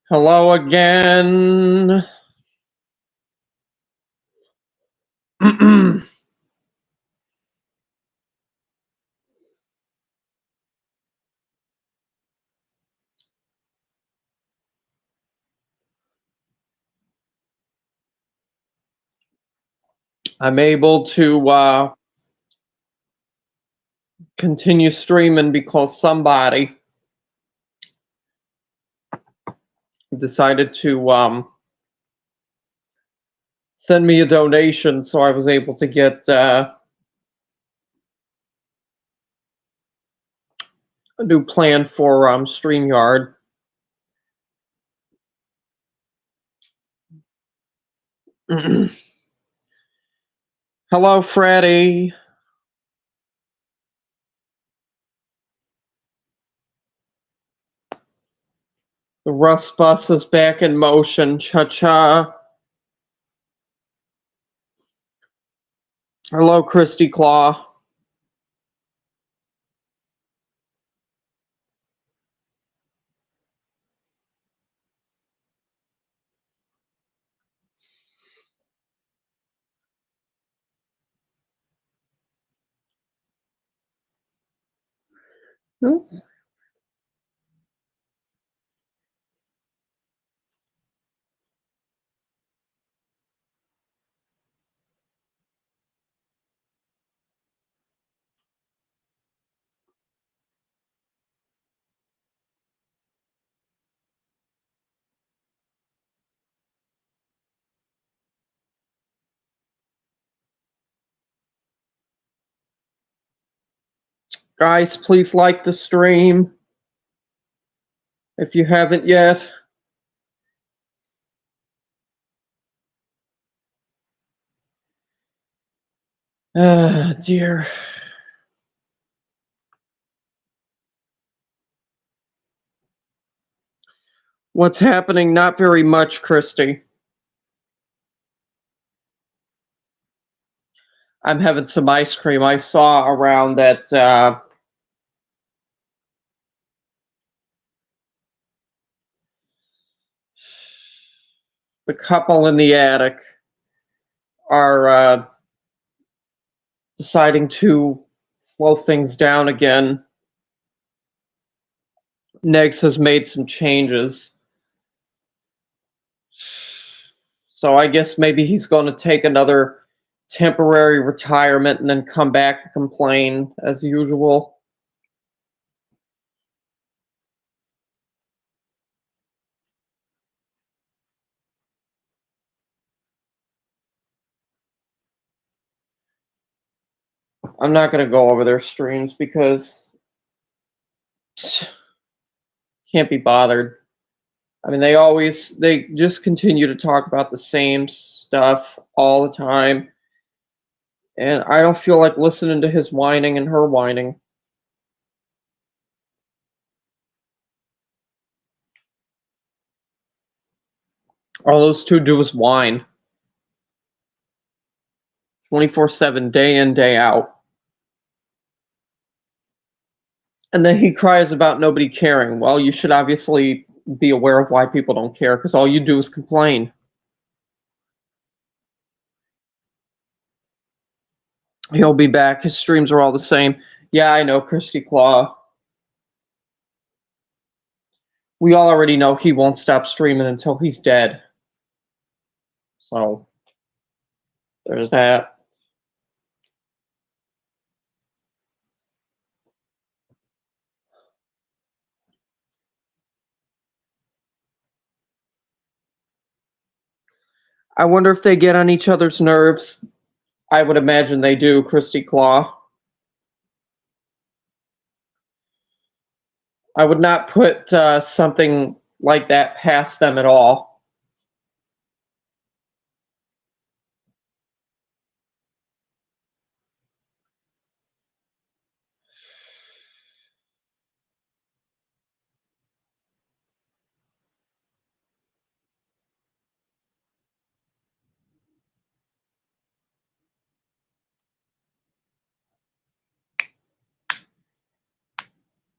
Hello again. I'm able to continue streaming because somebody decided to send me a donation, so I was able to get a new plan for StreamYard. Hello, Freddie. The Rust Bus is back in motion. Cha-cha. Hello, Christy Claw. Guys, please like the stream if you haven't yet. Ah, dear. What's happening? Not very much, Christy. I'm having some ice cream. I saw around that the couple in the attic are deciding to slow things down again. Negs has made some changes. So I guess maybe he's going to take another temporary retirement and then come back and complain as usual. I'm not going to go over their streams because can't be bothered. I mean, they just continue to talk about the same stuff all the time. And I don't feel like listening to his whining and her whining. All those two do is whine. 24/7, day in, day out. And then he cries about nobody caring. Well, you should obviously be aware of why people don't care, because all you do is complain. He'll be back. His streams are all the same. Yeah, I know, Christy Claw. We all already know he won't stop streaming until he's dead. So, there's that. I wonder if they get on each other's nerves. I would imagine they do, Christy Claw. I would not put something like that past them at all.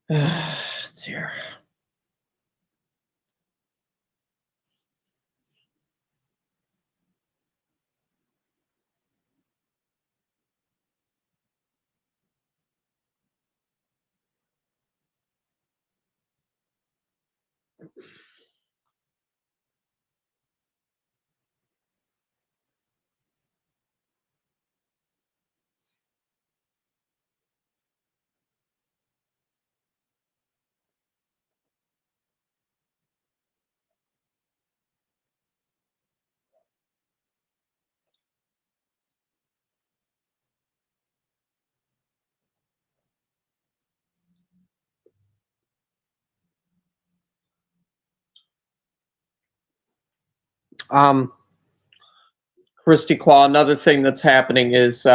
Dear. Um, Christy Claw, another thing that's happening is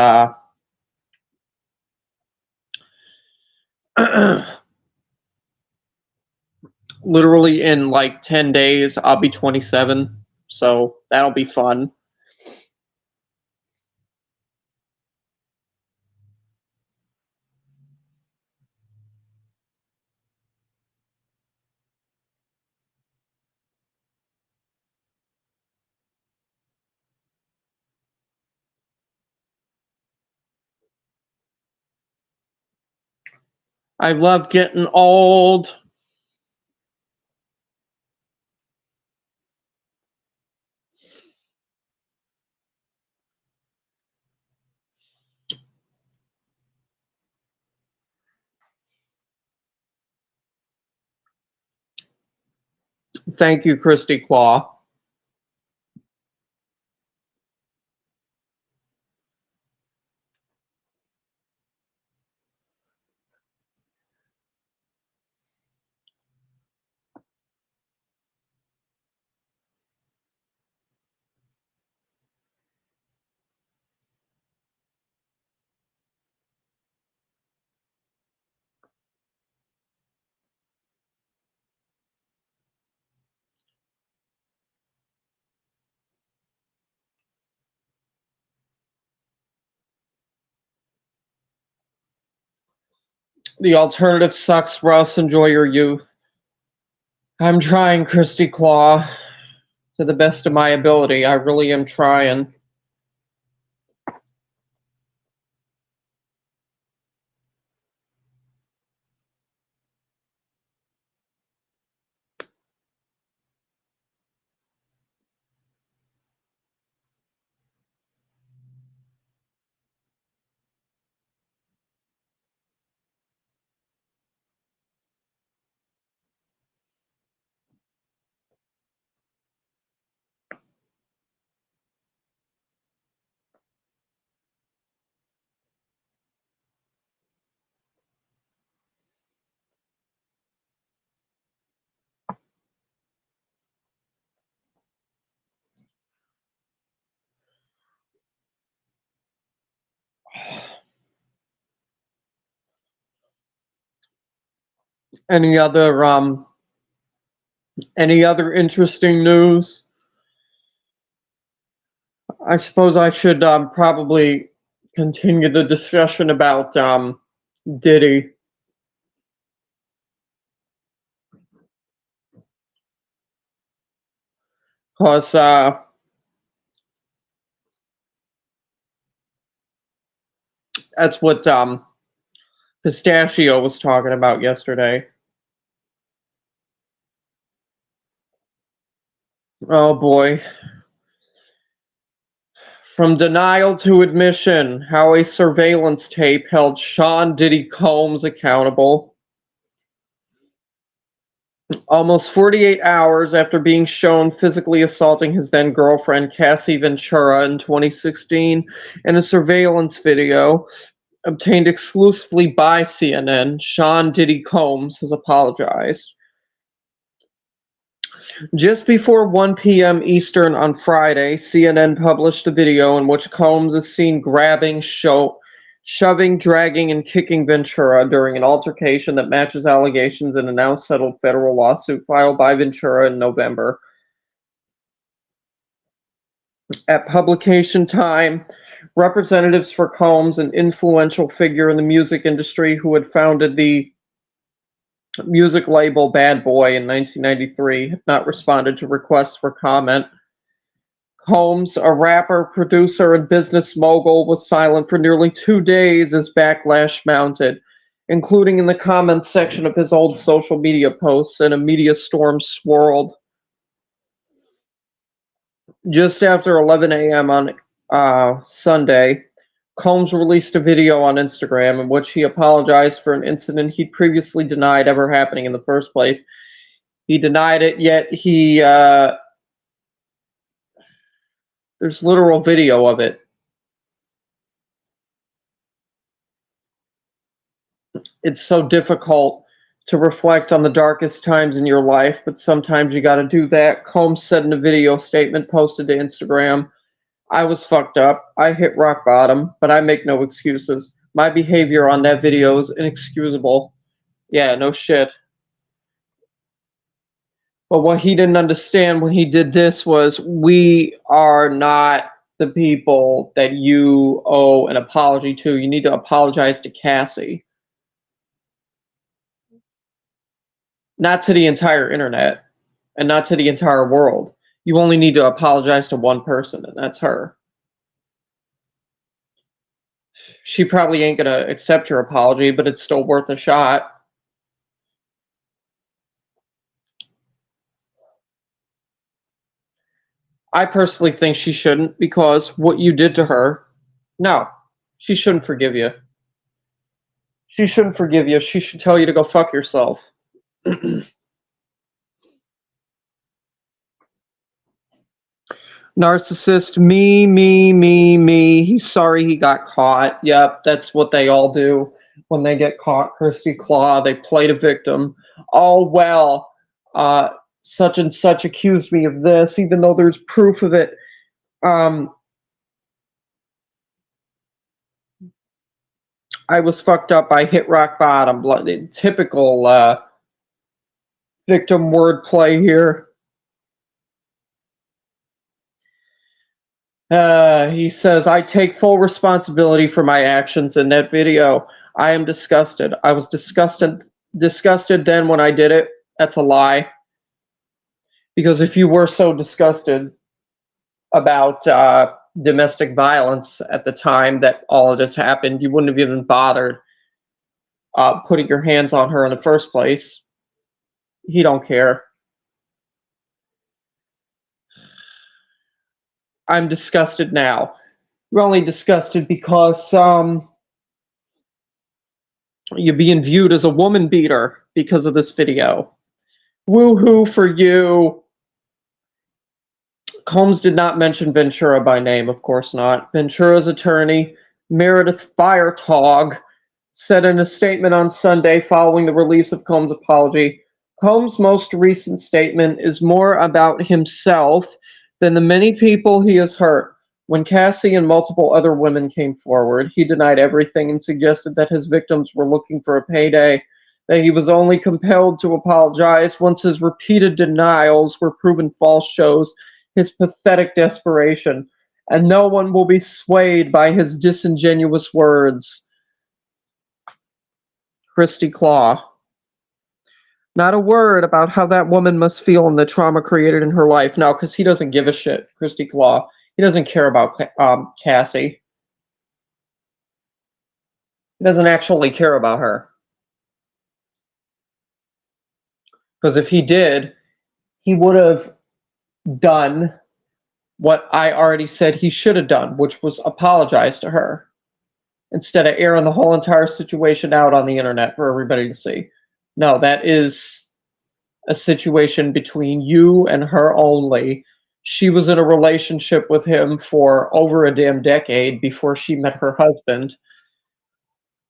literally in like 10 days, I'll be 27. So that'll be fun. I love getting old. Thank you, Christy Claw. The alternative sucks, Russ. Enjoy your youth. I'm trying, Christy Claw, to the best of my ability. I really am trying. Any other interesting news? I suppose I should probably continue the discussion about Diddy. Because that's what Pistachio was talking about yesterday. Oh boy. From denial to admission, how a surveillance tape held Sean Diddy Combs accountable. Almost 48 hours after being shown physically assaulting his then girlfriend Cassie Ventura in 2016 in a surveillance video obtained exclusively by CNN, Sean Diddy Combs has apologized. Just before 1 p.m. Eastern on Friday, CNN published a video in which Combs is seen grabbing, shoving, dragging, and kicking Ventura during an altercation that matches allegations in a now settled federal lawsuit filed by Ventura in November. At publication time, representatives for Combs, an influential figure in the music industry who had founded the music label Bad Boy in 1993, have not responded to requests for comment. Combs, a rapper, producer, and business mogul, was silent for nearly 2 days as backlash mounted, including in the comments section of his old social media posts, and a media storm swirled. Just after 11 a.m. on Sunday, Combs released a video on Instagram in which he apologized for an incident he'd previously denied ever happening in the first place. He denied it, yet there's literal video of it. It's so difficult to reflect on the darkest times in your life, but sometimes you got to do that. Combs said in a video statement posted to Instagram, I was fucked up. I hit rock bottom, but I make no excuses. My behavior on that video is inexcusable. Yeah, no shit. But what he didn't understand when he did this was we are not the people that you owe an apology to. You need to apologize to Cassie, not to the entire internet and not to the entire world. You only need to apologize to one person, and that's her. She probably ain't gonna accept your apology, but it's still worth a shot. I personally think she shouldn't, because what you did to her, no, she shouldn't forgive you. She shouldn't forgive you. She should tell you to go fuck yourself. Narcissist, me. He's sorry he got caught. Yep, that's what they all do when they get caught. Christy Claw, they play the victim. Oh, well, such and such accused me of this, even though there's proof of it. I was fucked up. I hit rock bottom. Typical victim wordplay here. He says, I take full responsibility for my actions in that video. I am disgusted. I was disgusted then when I did it. That's a lie. Because if you were so disgusted about domestic violence at the time that all of this happened, you wouldn't have even bothered putting your hands on her in the first place. He don't care. I'm disgusted now. You're only disgusted because you're being viewed as a woman beater because of this video. Woohoo for you. Combs did not mention Ventura by name, of course not. Ventura's attorney, Meredith Firetog, said in a statement on Sunday following the release of Combs' apology, Combs' most recent statement is more about himself than the many people he has hurt. When Cassie and multiple other women came forward, he denied everything and suggested that his victims were looking for a payday, that he was only compelled to apologize once his repeated denials were proven false shows his pathetic desperation, and no one will be swayed by his disingenuous words. Christy Claw. Not a word about how that woman must feel and the trauma created in her life. No, because he doesn't give a shit, Christy Claw. He doesn't care about Cassie. He doesn't actually care about her. Because if he did, he would have done what I already said he should have done, which was apologize to her, instead of airing the whole entire situation out on the internet for everybody to see. No, that is a situation between you and her only. She was in a relationship with him for over a damn decade before she met her husband.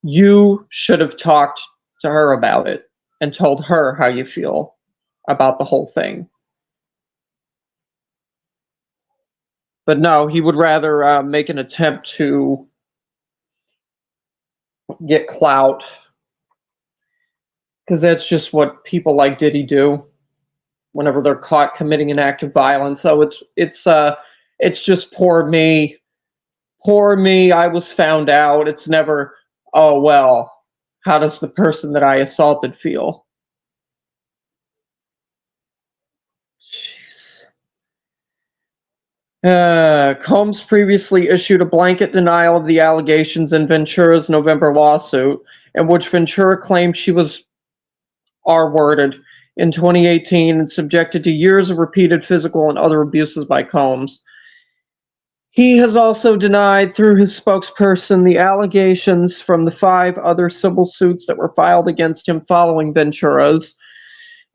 You should have talked to her about it and told her how you feel about the whole thing. But no, he would rather make an attempt to get clout, because that's just what people like Diddy do whenever they're caught committing an act of violence. So it's just poor me, I was found out. It's never, oh well, how does the person that I assaulted feel? Combs previously issued a blanket denial of the allegations in Ventura's November lawsuit, in which Ventura claimed she was R-worded in 2018 and subjected to years of repeated physical and other abuses by Combs. He has also denied, through his spokesperson, the allegations from the 5 other civil suits that were filed against him following Ventura's,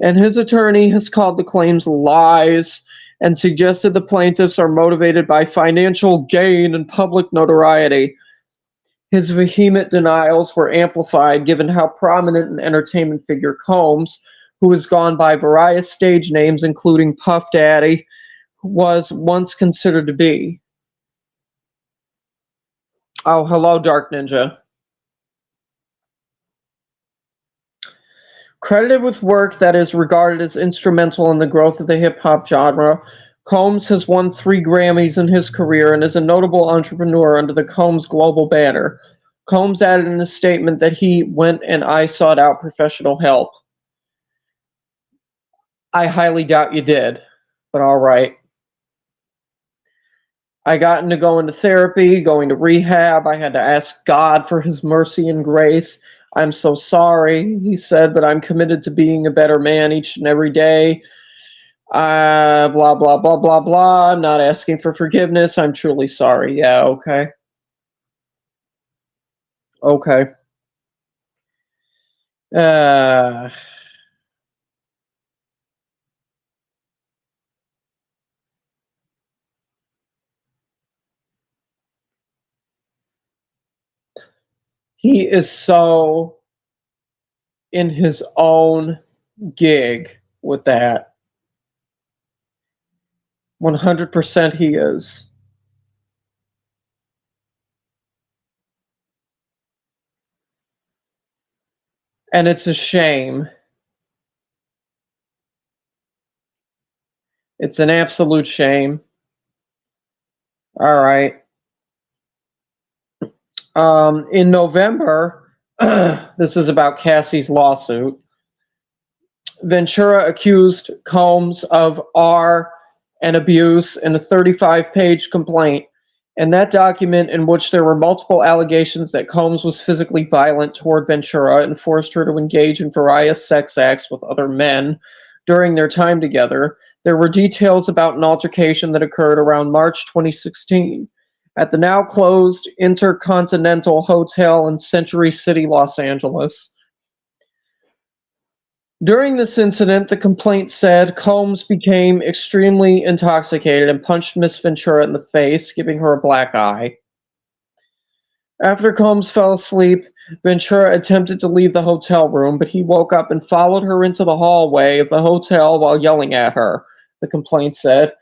and his attorney has called the claims lies and suggested the plaintiffs are motivated by financial gain and public notoriety. His vehement denials were amplified given how prominent an entertainment figure Combs, who has gone by various stage names including Puff Daddy, was once considered to be. Oh, hello, Dark Ninja. Credited with work that is regarded as instrumental in the growth of the hip-hop genre, Combs has won 3 Grammys in his career and is a notable entrepreneur under the Combs Global banner. Combs added in a statement that he went and I sought out professional help. I highly doubt you did, but all right. I got into going to therapy, going to rehab. I had to ask God for his mercy and grace. I'm so sorry, he said, but I'm committed to being a better man each and every day. Blah, blah, blah, blah, blah. I'm not asking for forgiveness. I'm truly sorry. Yeah, okay. Okay. Uh, he is so in his own gig with that. 100% he is. And it's a shame. It's an absolute shame. All right. In November, this is about Cassie's lawsuit. Ventura accused Combs of R and abuse in a 35-page complaint. In that document, in which there were multiple allegations that Combs was physically violent toward Ventura and forced her to engage in various sex acts with other men during their time together, there were details about an altercation that occurred around March 2016 at the now closed Intercontinental Hotel in Century City, Los Angeles. During this incident, the complaint said Combs became extremely intoxicated and punched Miss Ventura in the face, giving her a black eye. After Combs fell asleep, Ventura attempted to leave the hotel room, but he woke up and followed her into the hallway of the hotel while yelling at her, the complaint said.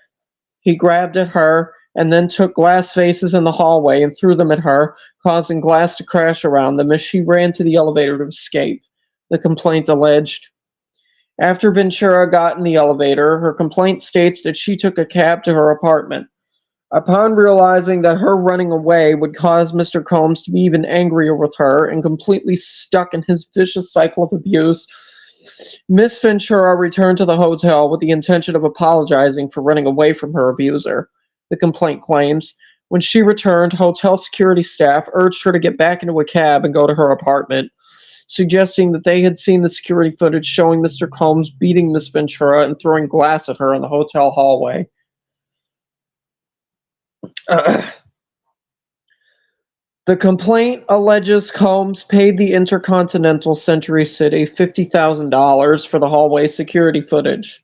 He grabbed at her and then took glass vases in the hallway and threw them at her, causing glass to crash around them as she ran to the elevator to escape, the complaint alleged. After Ventura got in the elevator, her complaint states that she took a cab to her apartment. Upon realizing that her running away would cause Mr. Combs to be even angrier with her and completely stuck in his vicious cycle of abuse, Miss Ventura returned to the hotel with the intention of apologizing for running away from her abuser, the complaint claims. When she returned, hotel security staff urged her to get back into a cab and go to her apartment, suggesting that they had seen the security footage showing Mr. Combs beating Miss Ventura and throwing glass at her in the hotel hallway. The complaint alleges Combs paid the Intercontinental Century City $50,000 for the hallway security footage.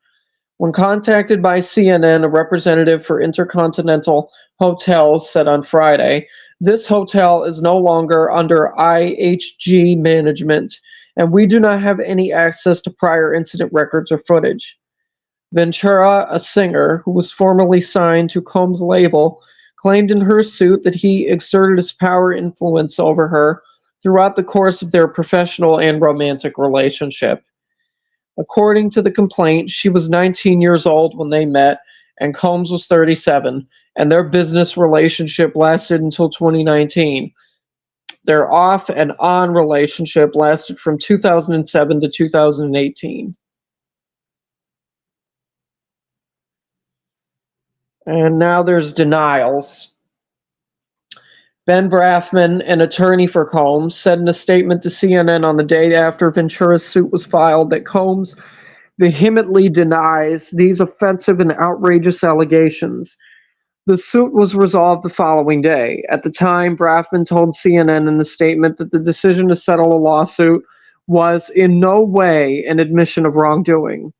When contacted by CNN, a representative for Intercontinental Hotels said on Friday, "This hotel is no longer under IHG management, and we do not have any access to prior incident records or footage." Ventura, a singer who was formerly signed to Combs' label, claimed in her suit that he exerted his power influence over her throughout the course of their professional and romantic relationship. According to the complaint, she was 19 years old when they met, and Combs was 37, and their business relationship lasted until 2019. Their off and on relationship lasted from 2007 to 2018. And now there's denials. Ben Brafman, an attorney for Combs, said in a statement to CNN on the day after Ventura's suit was filed that Combs vehemently denies these offensive and outrageous allegations. The suit was resolved the following day. At the time, Brafman told CNN in the statement that the decision to settle a lawsuit was in no way an admission of wrongdoing.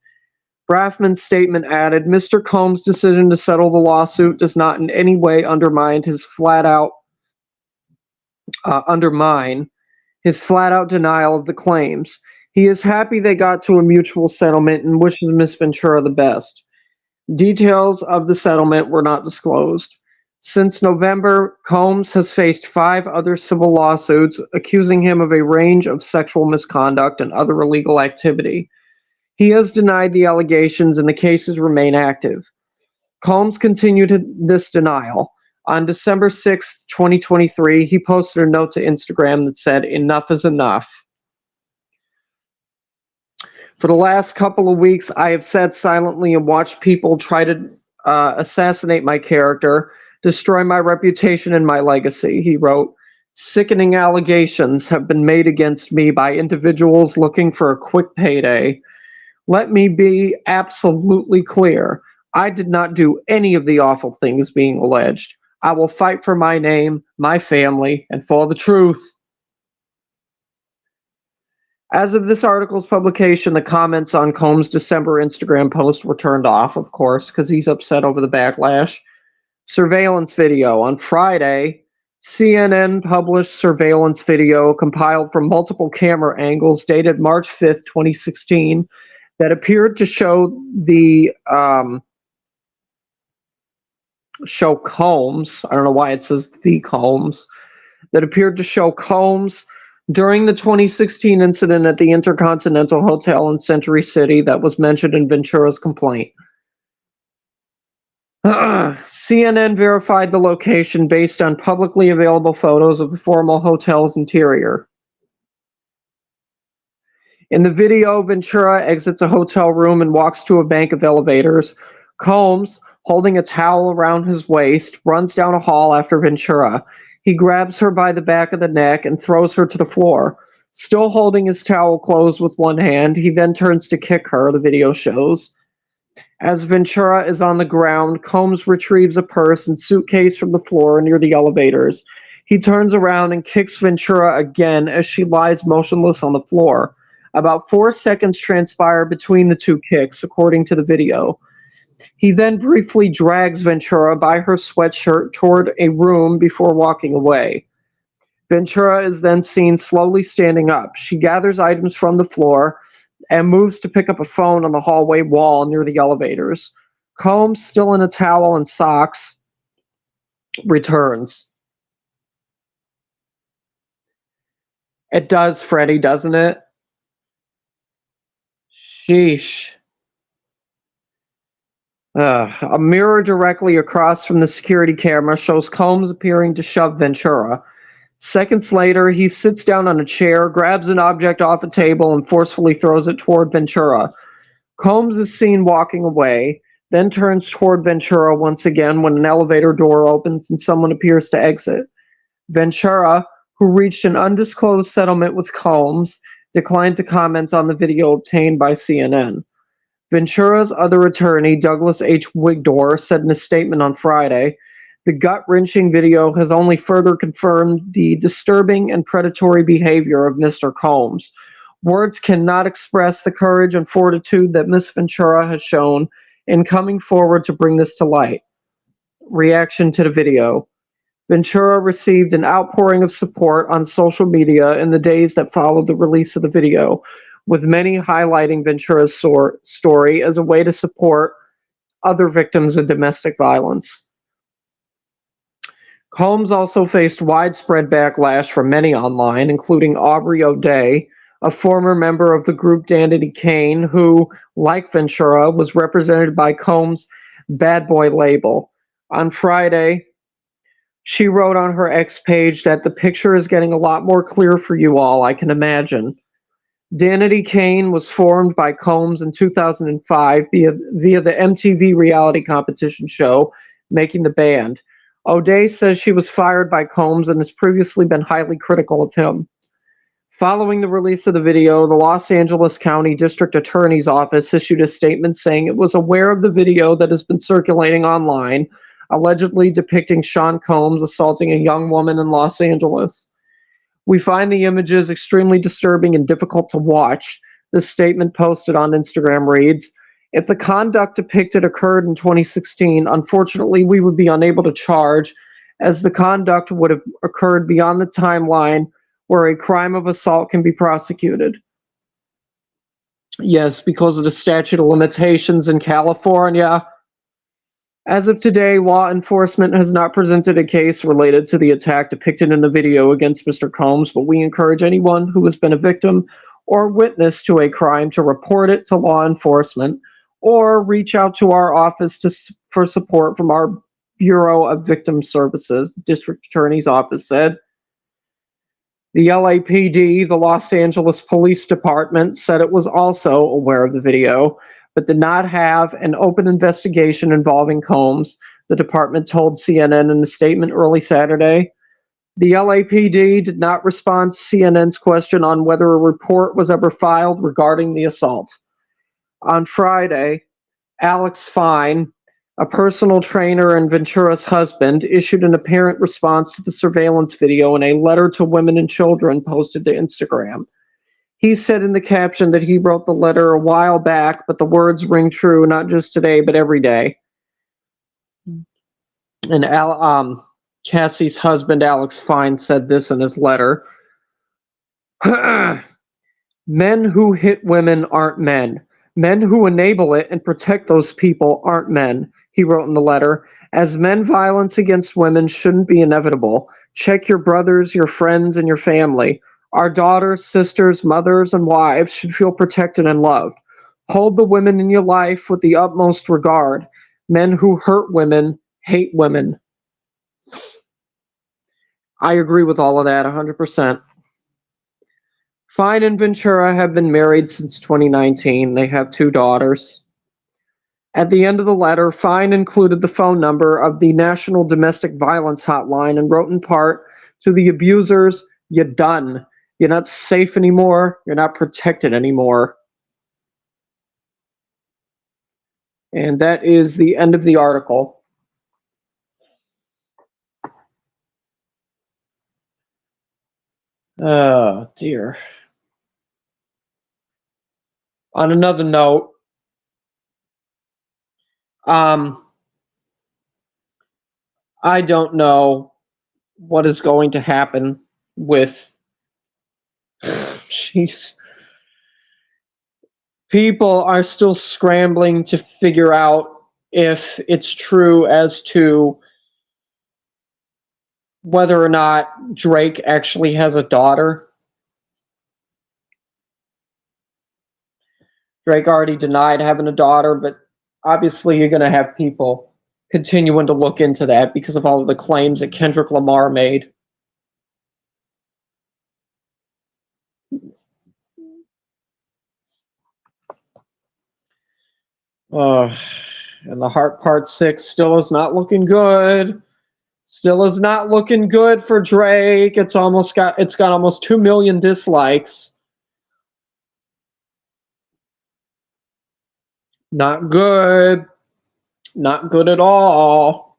Brafman's statement added, "Mr. Combs' decision to settle the lawsuit does not in any way undermine his flat-out undermine his flat-out denial of the claims. He is happy they got to a mutual settlement and wishes Miss Ventura the best. Details of the settlement were not disclosed. Since November, Combs has faced 5 other civil lawsuits accusing him of a range of sexual misconduct and other illegal activity. He has denied the allegations and the cases remain active. Combs continued this denial. On December 6, 2023, he posted a note to Instagram that said, "Enough is enough. For the last couple of weeks, I have sat silently and watched people try to assassinate my character, destroy my reputation and my legacy," he wrote. "Sickening allegations have been made against me by individuals looking for a quick payday. Let me be absolutely clear. I did not do any of the awful things being alleged. I will fight for my name, my family, and for the truth." As of this article's publication, the comments on Combs' December Instagram post were turned off, of course, because he's upset over the backlash. Surveillance video. On Friday, CNN published surveillance video compiled from multiple camera angles dated March 5th, 2016, that appeared to show show Combs. I don't know why it says the Combs. That appeared to show Combs during the 2016 incident at the Intercontinental Hotel in Century City that was mentioned in Ventura's complaint. CNN verified the location based on publicly available photos of the former hotel's interior. In the video, Ventura exits a hotel room and walks to a bank of elevators. Combs, holding a towel around his waist, runs down a hall after Ventura. He grabs her by the back of the neck and throws her to the floor. Still holding his towel closed with one hand, he then turns to kick her, the video shows. As Ventura is on the ground, Combs retrieves a purse and suitcase from the floor near the elevators. He turns around and kicks Ventura again as she lies motionless on the floor. About 4 seconds transpire between the two kicks, according to the video. He then briefly drags Ventura by her sweatshirt toward a room before walking away. Ventura is then seen slowly standing up. She gathers items from the floor and moves to pick up a phone on the hallway wall near the elevators. Combs, still in a towel and socks, returns. It does, Freddie, doesn't it? Sheesh. A mirror directly across from the security camera shows Combs appearing to shove Ventura. Seconds later, he sits down on a chair, grabs an object off a table, and forcefully throws it toward Ventura. Combs is seen walking away, then turns toward Ventura once again when an elevator door opens and someone appears to exit. Ventura, who reached an undisclosed settlement with Combs, declined to comment on the video obtained by CNN. Ventura's other attorney, Douglas H. Wigdor, said in a statement on Friday, "The gut-wrenching video has only further confirmed the disturbing and predatory behavior of Mr. Combs. Words cannot express the courage and fortitude that Miss Ventura has shown in coming forward to bring this to light." Reaction to the video. Ventura received an outpouring of support on social media in the days that followed the release of the video, with many highlighting Ventura's story as a way to support other victims of domestic violence. Combs also faced widespread backlash from many online, including Aubrey O'Day, a former member of the group Danity Kane, who, like Ventura, was represented by Combs' Bad Boy label. On Friday, she wrote on her X page that the picture is getting a lot more clear for you all, I can imagine. Danity Kane was formed by Combs in 2005 via the MTV reality competition show, Making the Band. O'Day says she was fired by Combs and has previously been highly critical of him. Following the release of the video, the Los Angeles County District Attorney's Office issued a statement saying it was aware of the video that has been circulating online, allegedly depicting Sean Combs assaulting a young woman in Los Angeles. "We find the images extremely disturbing and difficult to watch," this statement posted on Instagram reads. "If the conduct depicted occurred in 2016, unfortunately we would be unable to charge, as the conduct would have occurred beyond the timeline where a crime of assault can be prosecuted. Yes, because of the statute of limitations in California. As of today, law enforcement has not presented a case related to the attack depicted in the video against Mr. Combs, but we encourage anyone who has been a victim or witness to a crime to report it to law enforcement or reach out to our office for support from our Bureau of Victim Services, the District Attorney's Office said. The LAPD, the Los Angeles Police Department, said it was also aware of the video, but did not have an open investigation involving Combs, the department told CNN in a statement early Saturday. The LAPD did not respond to CNN's question on whether a report was ever filed regarding the assault. On Friday, Alex Fine, a personal trainer and Ventura's husband, issued an apparent response to the surveillance video in a letter to women and children posted to Instagram. He said in the caption that he wrote the letter a while back, but the words ring true not just today, but every day. And Cassie's husband, Alex Fine, said this in his letter. Men who hit women aren't men. Men who enable it and protect those people aren't men, he wrote in the letter. As men, violence against women shouldn't be inevitable. Check your brothers, your friends, and your family. Our daughters, sisters, mothers, and wives should feel protected and loved. Hold the women in your life with the utmost regard. Men who hurt women hate women. I agree with all of that 100%. Fine and Ventura have been married since 2019. They have 2 daughters. At the end of the letter, Fine included the phone number of the National Domestic Violence Hotline and wrote in part, to the abusers, you're done. You're not safe anymore. You're not protected anymore. And that is the end of the article. Oh, dear. On another note, I don't know what is going to happen with jeez. People are still scrambling to figure out if it's true as to whether or not Drake actually has a daughter. Drake already denied having a daughter, but obviously you're going to have people continuing to look into that because of all of the claims that Kendrick Lamar made. And the Heart Part 6 still is not looking good. Still is not looking good for Drake. It's got almost 2 million dislikes. Not good. Not good at all.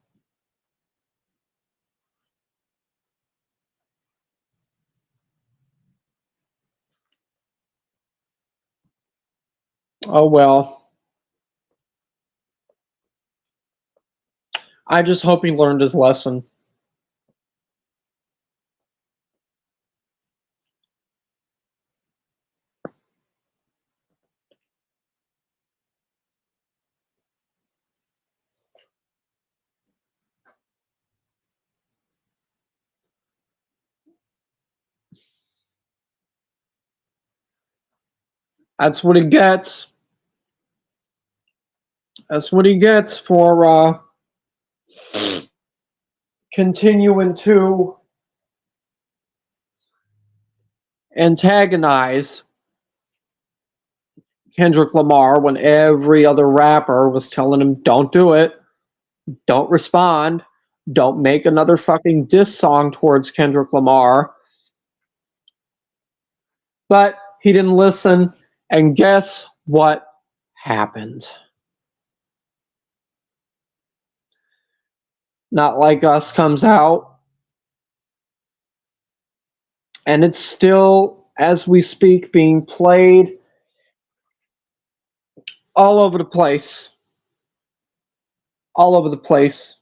Oh well. I just hope he learned his lesson. That's what he gets. That's what he gets for continuing to antagonize Kendrick Lamar when every other rapper was telling him, don't do it, don't respond, don't make another fucking diss song towards Kendrick Lamar. But he didn't listen, and guess what happened? Not Like Us comes out, and it's still, as we speak, being played all over the place. All over the place.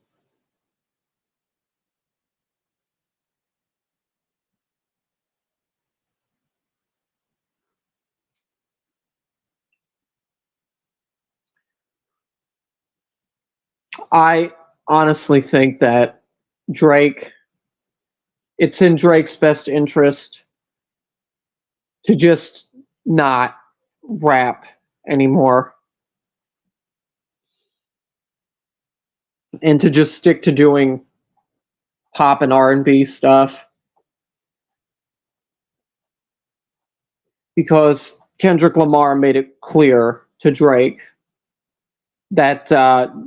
I honestly think that Drake, it's in Drake's best interest to just not rap anymore and to just stick to doing pop and R&B stuff, because Kendrick Lamar made it clear to Drake that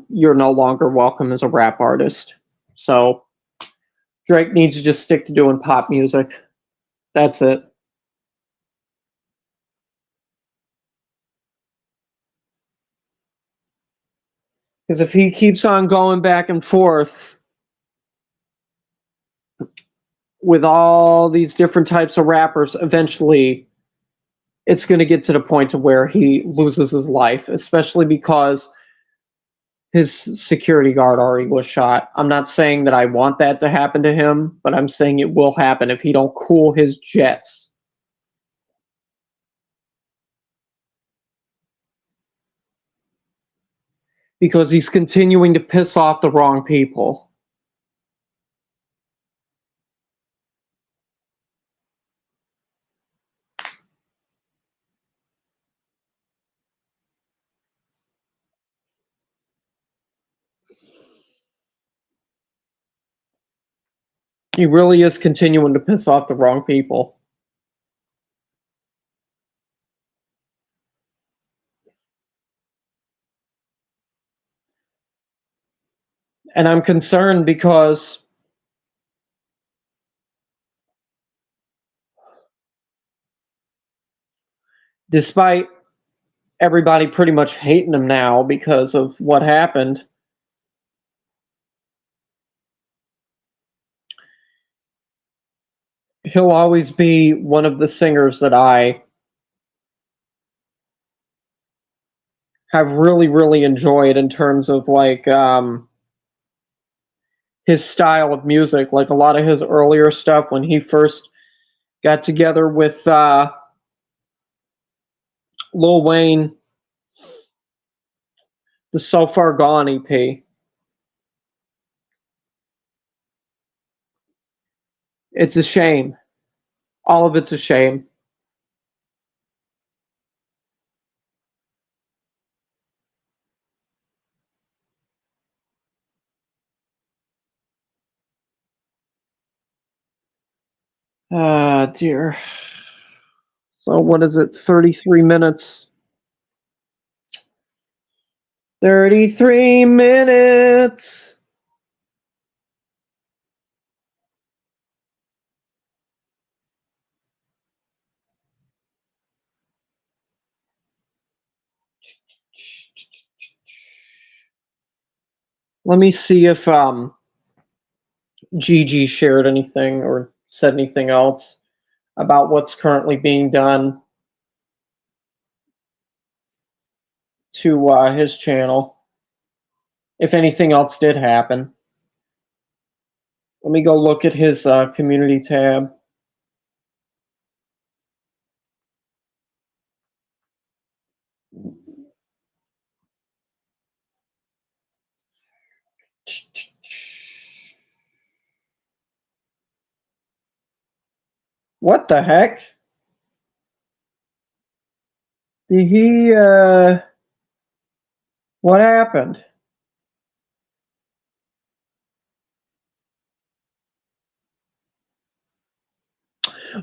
you're no longer welcome as a rap artist. So Drake needs to just stick to doing pop music. That's it. Because if he keeps on going back and forth with all these different types of rappers, eventually it's going to get to the point to where he loses his life, especially because his security guard already was shot. I'm not saying that I want that to happen to him, but I'm saying it will happen if he don't cool his jets. Because he's continuing to piss off the wrong people. He really is continuing to piss off the wrong people. And I'm concerned because despite everybody pretty much hating him now because of what happened, he'll always be one of the singers that I have really, really enjoyed in terms of like his style of music. Like a lot of his earlier stuff when he first got together with Lil Wayne, the So Far Gone EP. It's a shame. All of it's a shame. Ah, dear. So what is it? 33 minutes. 33 minutes. Let me see if Gigi shared anything or said anything else about what's currently being done to his channel. If anything else did happen. Let me go look at his community tab. What the heck? Did he, what happened?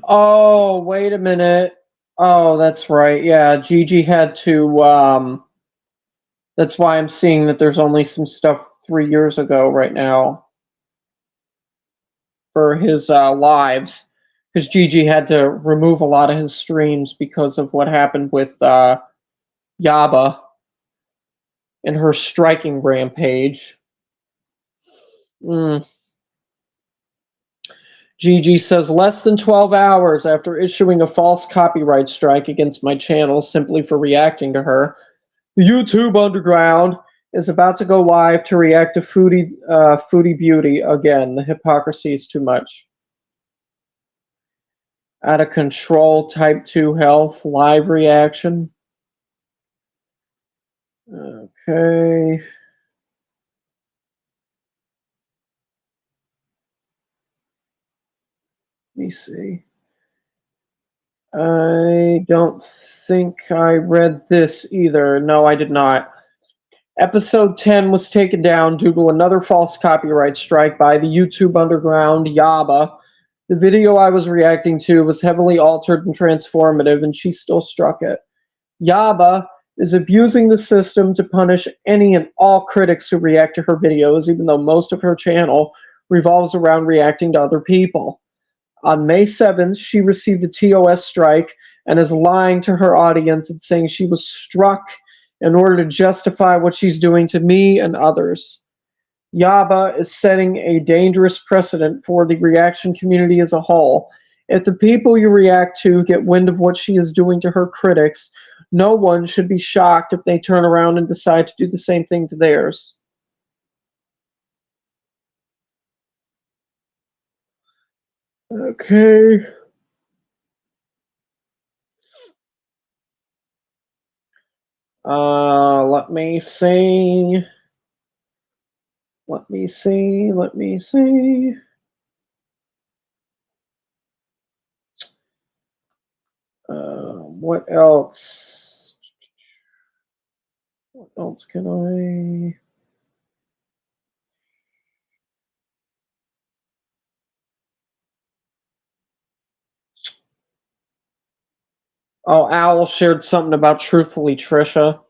Oh, wait a minute. Oh, that's right. Yeah, Gigi had to, that's why I'm seeing that there's only some stuff 3 years ago right now for his lives. Because Gigi had to remove a lot of his streams because of what happened with Yaba and her striking rampage. Gigi says less than 12 hours after issuing a false copyright strike against my channel simply for reacting to her, the YouTube Underground is about to go live to react to Foodie Beauty again. The hypocrisy is too much. Out of control, type 2 health, live reaction. Okay. me see. I don't think I read this either. No, I did not. Episode 10 was taken down due to another false copyright strike by the YouTube underground Yaba. The video I was reacting to was heavily altered and transformative, and she still struck it. Yaba is abusing the system to punish any and all critics who react to her videos, even though most of her channel revolves around reacting to other people. On May 7th, she received a TOS strike and is lying to her audience and saying she was struck in order to justify what she's doing to me and others. Yaba is setting a dangerous precedent for the reaction community as a whole. If the people you react to get wind of what she is doing to her critics, no one should be shocked if they turn around and decide to do the same thing to theirs. Okay. Let me see. Let me see. Let me see. What else? What else can I? Oh, Owl shared something about Truthfully Trisha.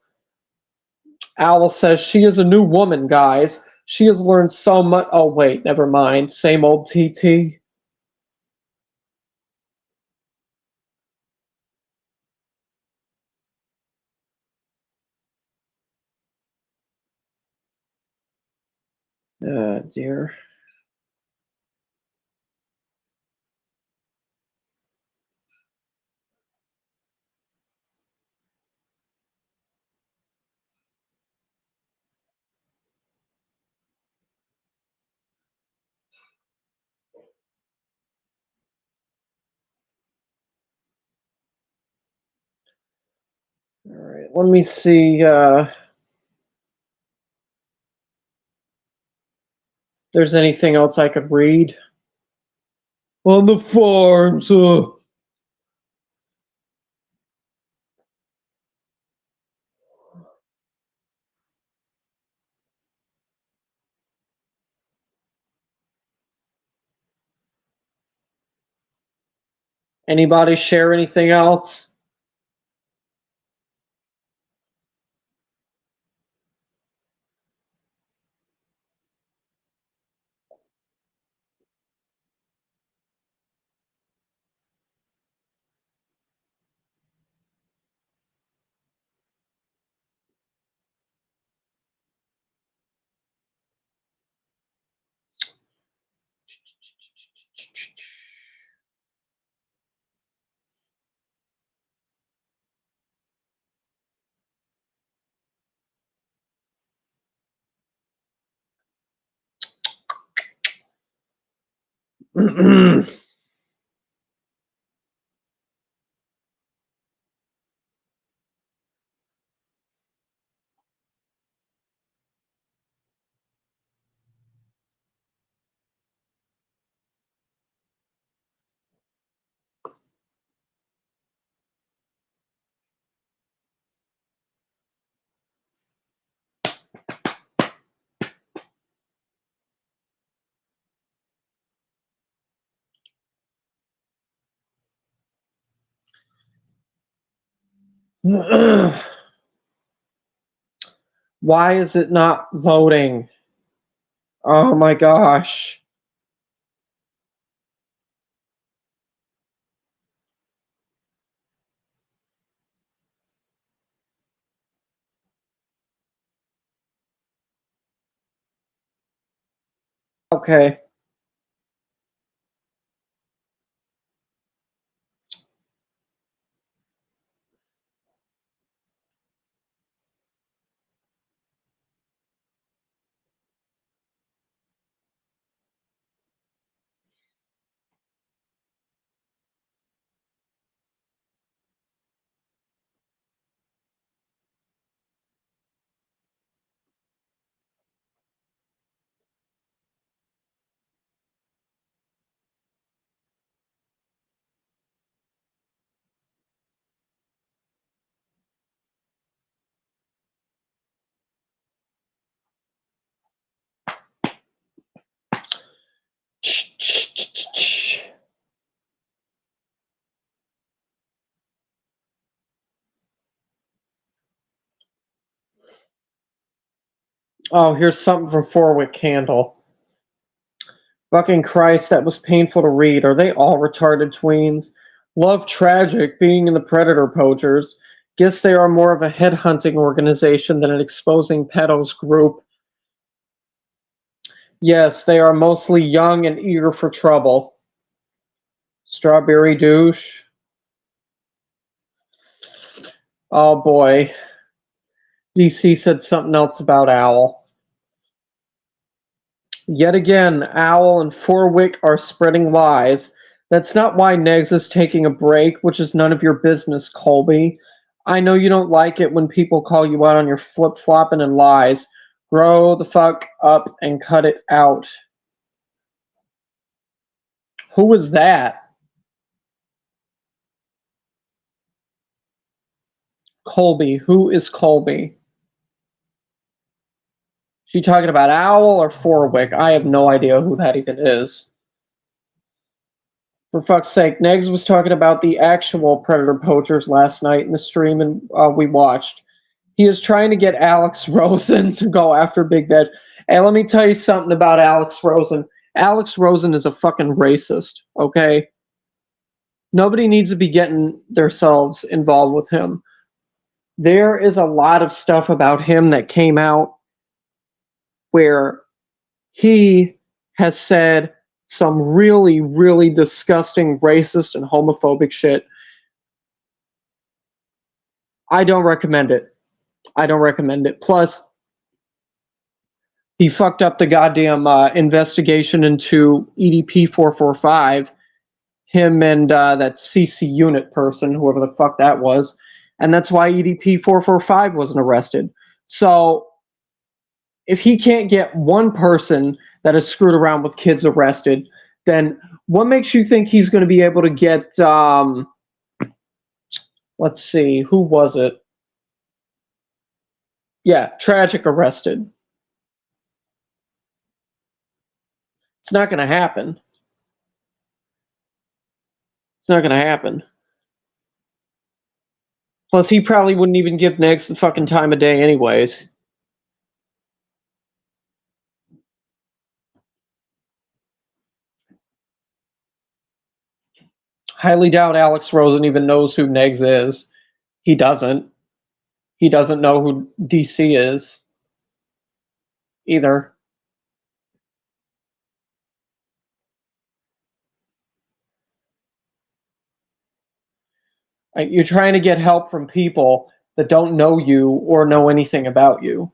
Owl says she is a new woman, guys. She has learned so much. Oh, wait, never mind. Same old TT. Dear. All right, let me see. There's anything else I could read on the farms. Anybody share anything else? Why is it not loading? Oh my gosh. Okay. Oh, here's something from Forwick Candle. Fucking Christ, that was painful to read. Are they all retarded tweens? Love tragic, being in the predator poachers. Guess they are more of a headhunting organization than an exposing pedos group. Yes, they are mostly young and eager for trouble. Strawberry douche. Oh boy. DC said something else about Owl. Yet again, Owl and Forwick are spreading lies. That's not why Negs is taking a break, which is none of your business, Colby. I know you don't like it when people call you out on your flip-flopping and lies. Grow the fuck up and cut it out. Who was that? Colby. Who is Colby? She talking about Owl or Forwick? I have no idea who that even is. For fuck's sake, Negs was talking about the actual predator poachers last night in the stream, and we watched. He is trying to get Alex Rosen to go after Big Veg. Hey, let me tell you something about Alex Rosen. Alex Rosen is a fucking racist, okay? Nobody needs to be getting themselves involved with him. There is a lot of stuff about him that came out where he has said some really, really disgusting racist and homophobic shit. I don't recommend it. I don't recommend it. Plus, he fucked up the goddamn investigation into EDP 445. Him and that CC unit person, whoever the fuck that was. And that's why EDP 445 wasn't arrested. So, if he can't get one person that has screwed around with kids arrested, then what makes you think he's going to be able to get, let's see, who was it? Yeah, Tragic arrested. It's not going to happen. It's not going to happen. Plus, he probably wouldn't even give Negs the fucking time of day anyways. Highly doubt Alex Rosen even knows who Negs is. He doesn't. He doesn't know who DC is either. You're trying to get help from people that don't know you or know anything about you.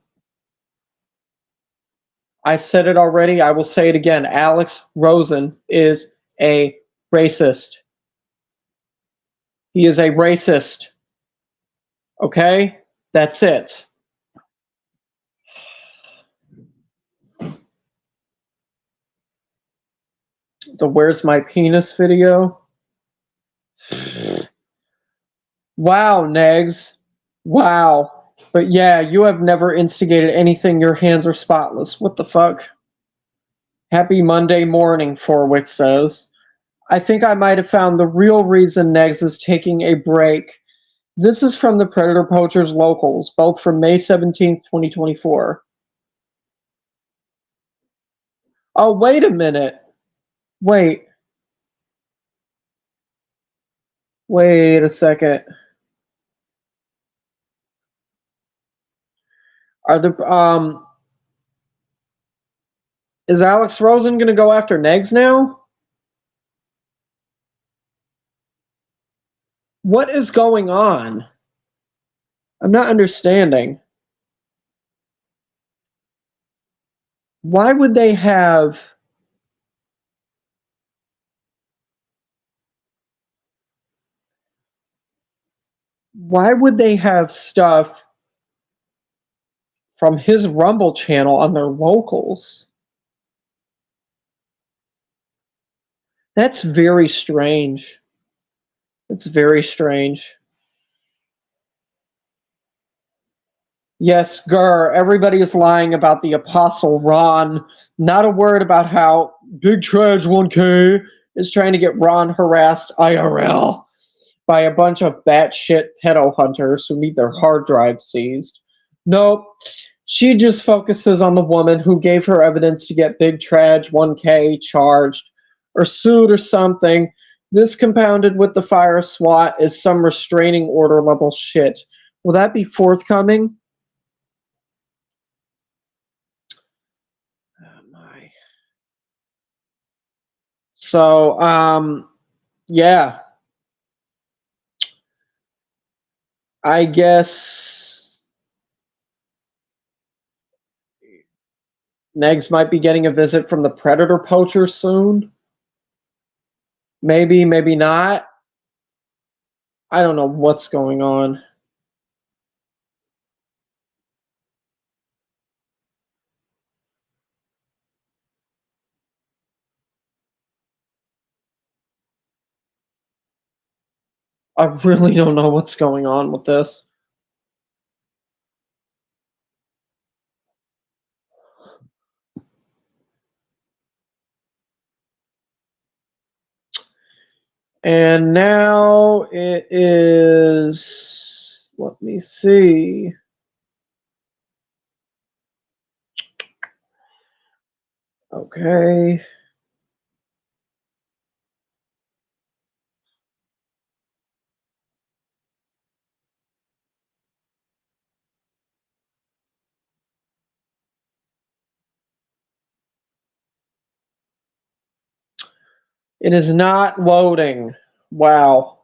I said it already. I will say it again. Alex Rosen is a racist. He is a racist. Okay? That's it. The Where's My Penis video? Wow, Negs. Wow. But yeah, you have never instigated anything. Your hands are spotless. What the fuck? Happy Monday morning, Forwick says. I think I might have found the real reason Negs is taking a break. This is from the Predator Poachers Locals, both from May 17th, 2024. Oh, wait a minute. Wait. Wait a second. Are the is Alex Rosen gonna go after Negs now? What is going on? I'm not understanding. Why would they have stuff from his Rumble channel on their locals? That's very strange. It's very strange. Yes, Gur, everybody is lying about the Apostle Ron. Not a word about how Big Trage 1K is trying to get Ron harassed IRL by a bunch of batshit pedo hunters who need their hard drive seized. Nope. She just focuses on the woman who gave her evidence to get Big Traj 1K charged or sued or something. This compounded with the fire SWAT is some restraining order level shit. Will that be forthcoming? Oh my. So, yeah. I guess Negs might be getting a visit from the predator poacher soon. Maybe, maybe not. I don't know what's going on. I really don't know what's going on with this. And now it is, let me see. Okay. It is not loading. Wow.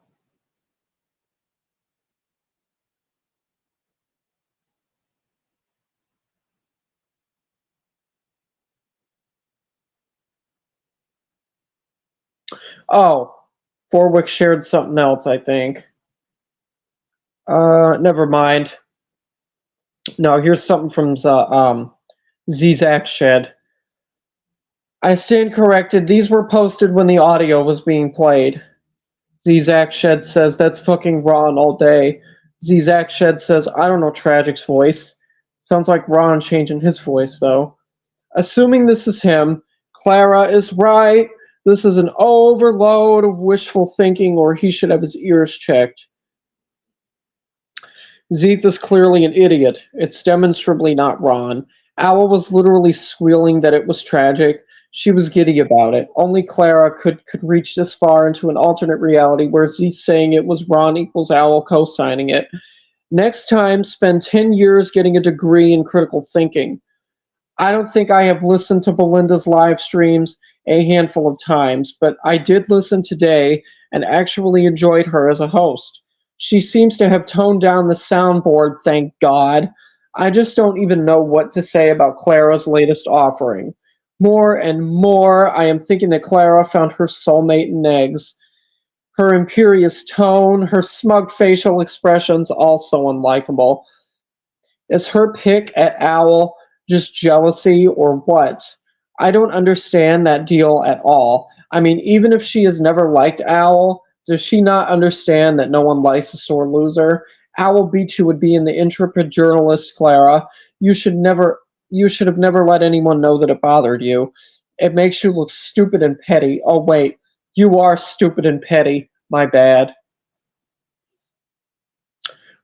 Oh, Forwick shared something else, I think. Never mind. No, here's something from Zizak Shed. I stand corrected. These were posted when the audio was being played. Zizak Shed says, that's fucking Ron all day. Zizak Shed says, I don't know Tragic's voice. Sounds like Ron changing his voice, though. Assuming this is him, Clara is right. This is an overload of wishful thinking, or he should have his ears checked. Zeeth is clearly an idiot. It's demonstrably not Ron. Owl was literally squealing that it was tragic. She was giddy about it. Only Clara could reach this far into an alternate reality where Zeeth saying it was Ron equals Owl co-signing it. Next time, spend 10 years getting a degree in critical thinking. I don't think I have listened to Belinda's live streams a handful of times, but I did listen today and actually enjoyed her as a host. She seems to have toned down the soundboard, thank God. I just don't even know what to say about Clara's latest offering. More and more, I am thinking that Clara found her soulmate in Eggs. Her imperious tone, her smug facial expressions, also unlikable. Is her pick at Owl just jealousy or what? I don't understand that deal at all. I mean, even if she has never liked Owl, does she not understand that no one likes a sore loser? Owl Beachy would be in the intrepid journalist, Clara. You should have never let anyone know that it bothered you. It makes you look stupid and petty. Oh wait, you are stupid and petty. My bad.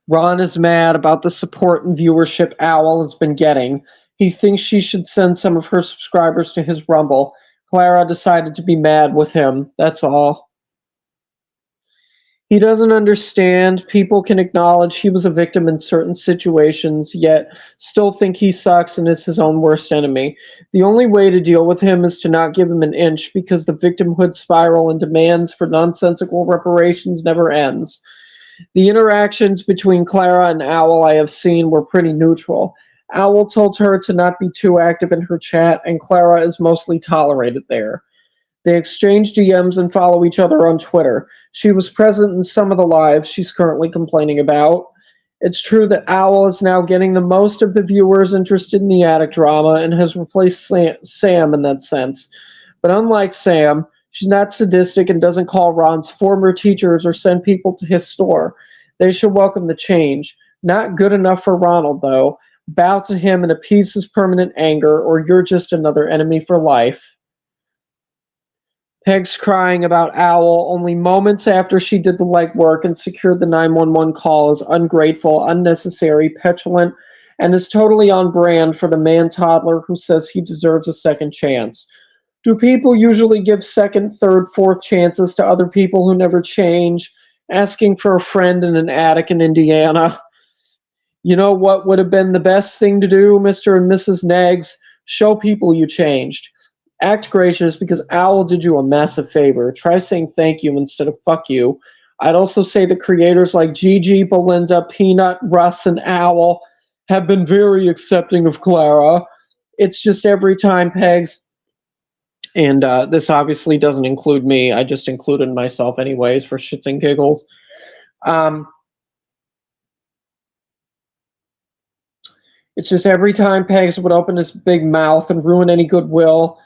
Ron is mad about the support and viewership Owl has been getting. He thinks she should send some of her subscribers to his Rumble. Clara decided to be mad with him. That's all. He doesn't understand. People can acknowledge he was a victim in certain situations, yet still think he sucks and is his own worst enemy. The only way to deal with him is to not give him an inch because the victimhood spiral and demands for nonsensical reparations never ends. The interactions between Clara and Owl I have seen were pretty neutral. Owl told her to not be too active in her chat, and Clara is mostly tolerated there. They exchange DMs and follow each other on Twitter. She was present in some of the lives she's currently complaining about. It's true that Owl is now getting the most of the viewers interested in the attic drama and has replaced Sam in that sense. But unlike Sam, she's not sadistic and doesn't call Ron's former teachers or send people to his store. They should welcome the change. Not good enough for Ronald, though. Bow to him and appease his permanent anger, or you're just another enemy for life. Peg's crying about Owl only moments after she did the legwork and secured the 911 call is ungrateful, unnecessary, petulant, and is totally on brand for the man toddler who says he deserves a second chance. Do people usually give second, third, fourth chances to other people who never change? Asking for a friend in an attic in Indiana. You know what would have been the best thing to do, Mr. and Mrs. Neggs? Show people you changed. Act gracious because Owl did you a massive favor. Try saying thank you instead of fuck you. I'd also say the creators like Gigi, Belinda, Peanut, Russ, and Owl have been very accepting of Clara. It's just every time Pegs, and this obviously doesn't include me. I just included myself anyways for shits and giggles. It's just every time Pegs would open his big mouth and ruin any goodwill,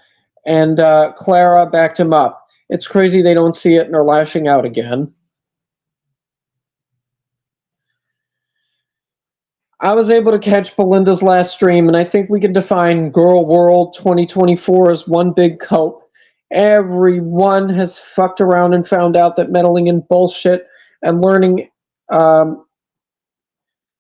and Clara backed him up. It's crazy they don't see it and are lashing out again. I was able to catch Belinda's last stream, and I think we can define Girl World 2024 as one big cope. Everyone has fucked around and found out that meddling in bullshit and learning,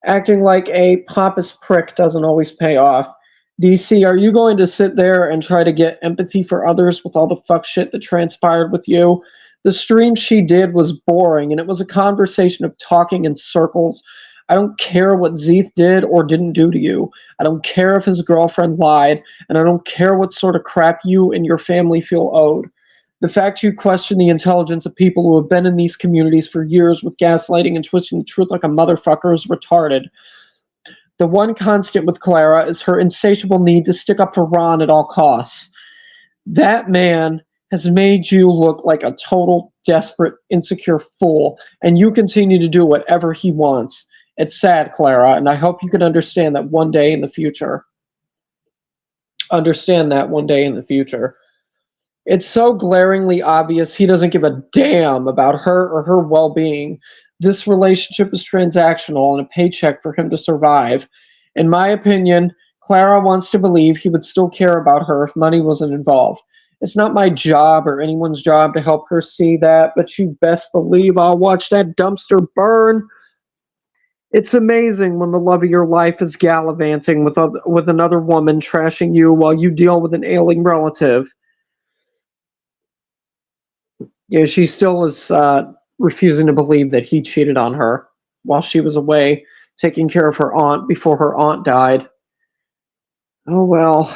acting like a pompous prick doesn't always pay off. DC, are you going to sit there and try to get empathy for others with all the fuck shit that transpired with you? The stream she did was boring, and it was a conversation of talking in circles. I don't care what Zeeth did or didn't do to you. I don't care if his girlfriend lied, and I don't care what sort of crap you and your family feel owed. The fact you question the intelligence of people who have been in these communities for years with gaslighting and twisting the truth like a motherfucker is retarded. The one constant with Clara is her insatiable need to stick up for Ron at all costs. That man has made you look like a total, desperate, insecure fool, and you continue to do whatever he wants. It's sad, Clara, and I hope you can understand that one day in the future. Understand that one day in the future. It's so glaringly obvious he doesn't give a damn about her or her well-being. This relationship is transactional and a paycheck for him to survive. In my opinion, Clara wants to believe he would still care about her if money wasn't involved. It's not my job or anyone's job to help her see that, but you best believe I'll watch that dumpster burn. It's amazing when the love of your life is gallivanting with another woman trashing you while you deal with an ailing relative. Yeah, she still is refusing to believe that he cheated on her while she was away taking care of her aunt before her aunt died. Oh well.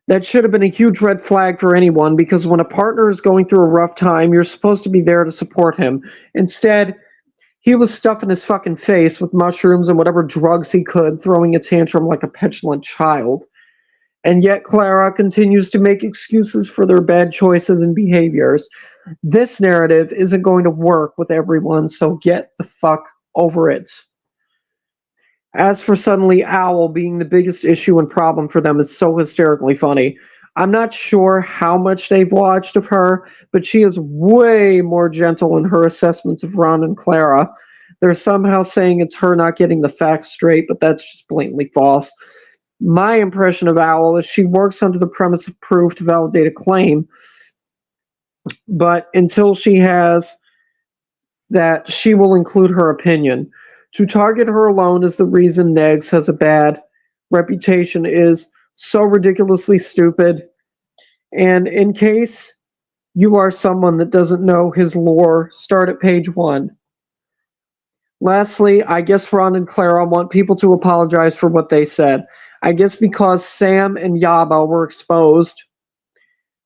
That should have been a huge red flag for anyone, because when a partner is going through a rough time, you're supposed to be there to support him. Instead, he was stuffing his fucking face with mushrooms and whatever drugs he could, throwing a tantrum like a petulant child. And yet Clara continues to make excuses for their bad choices and behaviors. This narrative isn't going to work with everyone, so get the fuck over it. As for suddenly Owl being the biggest issue and problem for them is so hysterically funny. I'm not sure how much they've watched of her, but she is way more gentle in her assessments of Ron and Clara. They're somehow saying it's her not getting the facts straight, but that's just blatantly false. My impression of Owl is she works under the premise of proof to validate a claim, but until she has that, she will include her opinion. To target her alone is the reason Neggs has a bad reputation is so ridiculously stupid. And in case you are someone that doesn't know his lore, start at page 1. Lastly, I guess Ron and Clara want people to apologize for what they said. I guess because Sam and Yaba were exposed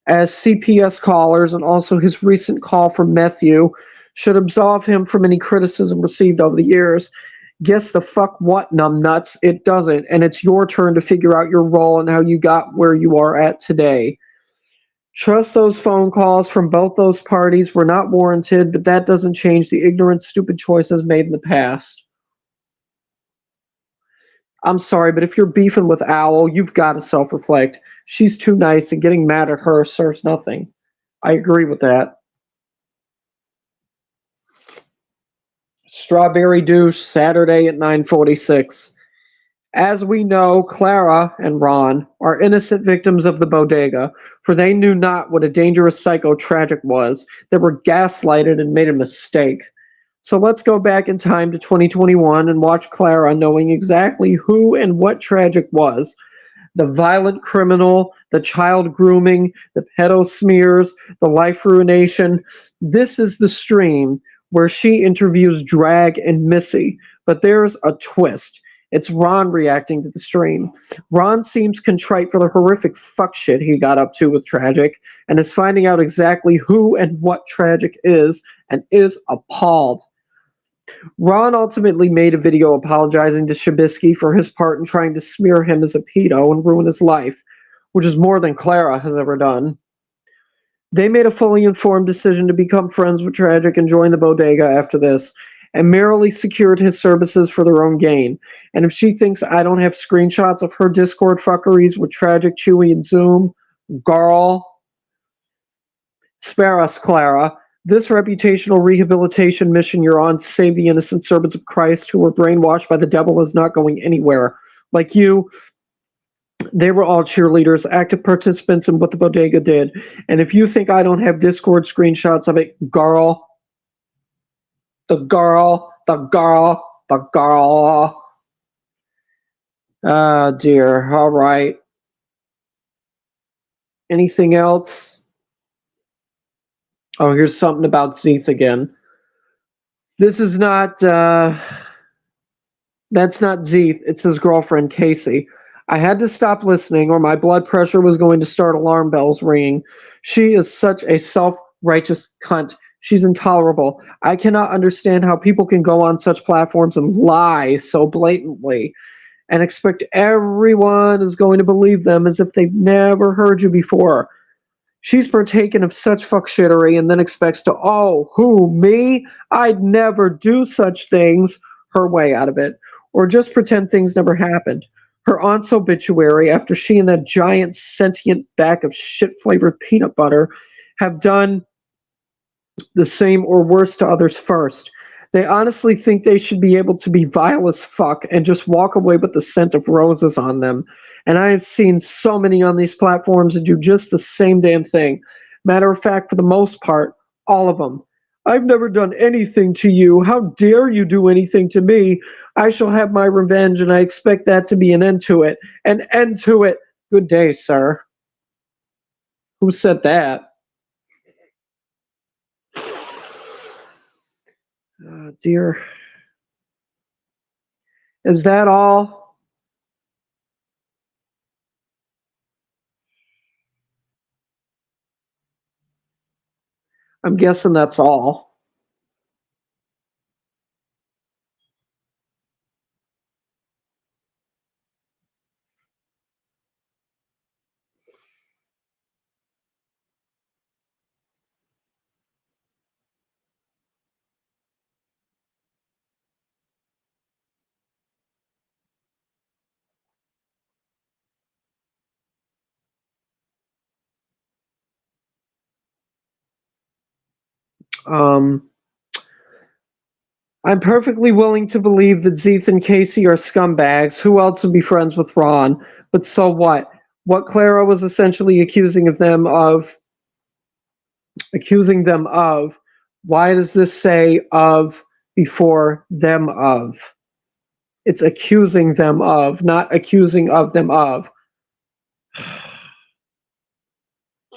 as CPS callers, and also his recent call from Matthew should absolve him from any criticism received over the years. Guess the fuck what, numbnuts? It doesn't, and it's your turn to figure out your role and how you got where you are at today. Trust those phone calls from both those parties were not warranted, but that doesn't change the ignorant, stupid choices made in the past. I'm sorry, but if you're beefing with Owl, you've got to self-reflect. She's too nice, and getting mad at her serves nothing. I agree with that. Strawberry Douche, Saturday at 9:46. As we know, Clara and Ron are innocent victims of the bodega, for they knew not what a dangerous psycho tragic was. They were gaslighted and made a mistake. So let's go back in time to 2021 and watch Clara knowing exactly who and what Tragic was. The violent criminal, the child grooming, the pedo smears, the life ruination. This is the stream where she interviews Drag and Missy. But there's a twist. It's Ron reacting to the stream. Ron seems contrite for the horrific fuck shit he got up to with Tragic and is finding out exactly who and what Tragic is and is appalled. Ron ultimately made a video apologizing to Shabisky for his part in trying to smear him as a pedo and ruin his life, which is more than Clara has ever done. They made a fully informed decision to become friends with Tragic and join the bodega after this, and merely secured his services for their own gain. And if she thinks I don't have screenshots of her Discord fuckeries with Tragic, Chewy, and Zoom, girl, spare us, Clara. This reputational rehabilitation mission you're on to save the innocent servants of Christ who were brainwashed by the devil is not going anywhere. Like you, they were all cheerleaders, active participants in what the bodega did. And if you think I don't have Discord screenshots of it, girl, the girl. Ah, dear. All right. Anything else? Oh, here's something about Zeeth again. This is not, that's not Zeeth. It's his girlfriend, Casey. I had to stop listening or my blood pressure was going to start alarm bells ringing. She is such a self-righteous cunt. She's intolerable. I cannot understand how people can go on such platforms and lie so blatantly and expect everyone is going to believe them as if they've never heard you before. She's partaken of such fuckshittery and then expects to, oh, who, me? I'd never do such things, her way out of it, or just pretend things never happened. Her aunt's obituary, after she and that giant sentient bag of shit-flavored peanut butter have done the same or worse to others first. They honestly think they should be able to be vile as fuck and just walk away with the scent of roses on them. And I have seen so many on these platforms that do just the same damn thing. Matter of fact, for the most part, all of them. I've never done anything to you. How dare you do anything to me? I shall have my revenge, and I expect that to be an end to it. An end to it. Good day, sir. Who said that? Oh, dear. Is that all? I'm guessing that's all. I'm perfectly willing to believe that Zeeth and Casey are scumbags. Who else would be friends with Ron? But so what? What Clara was essentially accusing them of, why does this say of before them of? It's accusing them of, not accusing of them of.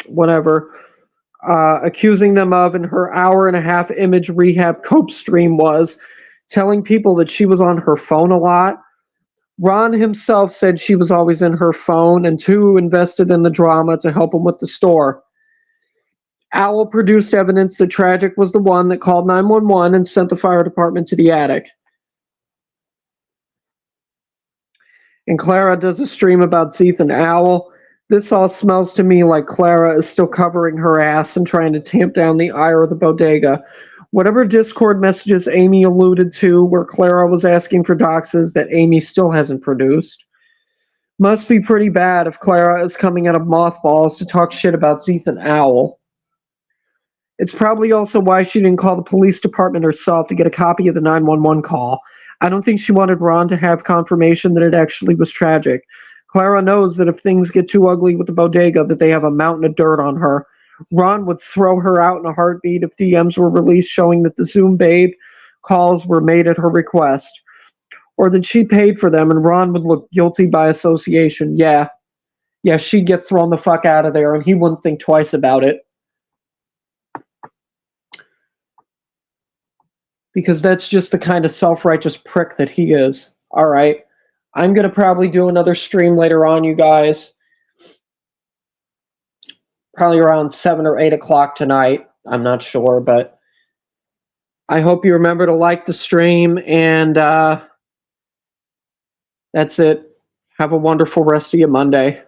Whatever. Accusing them of in her hour-and-a-half image rehab cope stream was telling people that she was on her phone a lot. Ron himself said she was always in her phone and too invested in the drama to help him with the store. Owl produced evidence that Tragic was the one that called 911 and sent the fire department to the attic. And Clara does a stream about Zeeth and Owl. This all smells to me like Clara is still covering her ass and trying to tamp down the ire of the bodega. Whatever Discord messages Amy alluded to where Clara was asking for doxes that Amy still hasn't produced must be pretty bad if Clara is coming out of mothballs to talk shit about Zeeth and Owl. It's probably also why she didn't call the police department herself to get a copy of the 911 call. I don't think she wanted Ron to have confirmation that it actually was Tragic. Clara knows that if things get too ugly with the bodega, that they have a mountain of dirt on her. Ron would throw her out in a heartbeat if DMs were released showing that the Zoom babe calls were made at her request, or that she paid for them and Ron would look guilty by association. Yeah, she'd get thrown the fuck out of there and he wouldn't think twice about it. Because that's just the kind of self-righteous prick that he is. All right. I'm going to probably do another stream later on, you guys. Probably around 7 or 8 o'clock tonight. I'm not sure, but I hope you remember to like the stream, and that's it. Have a wonderful rest of your Monday.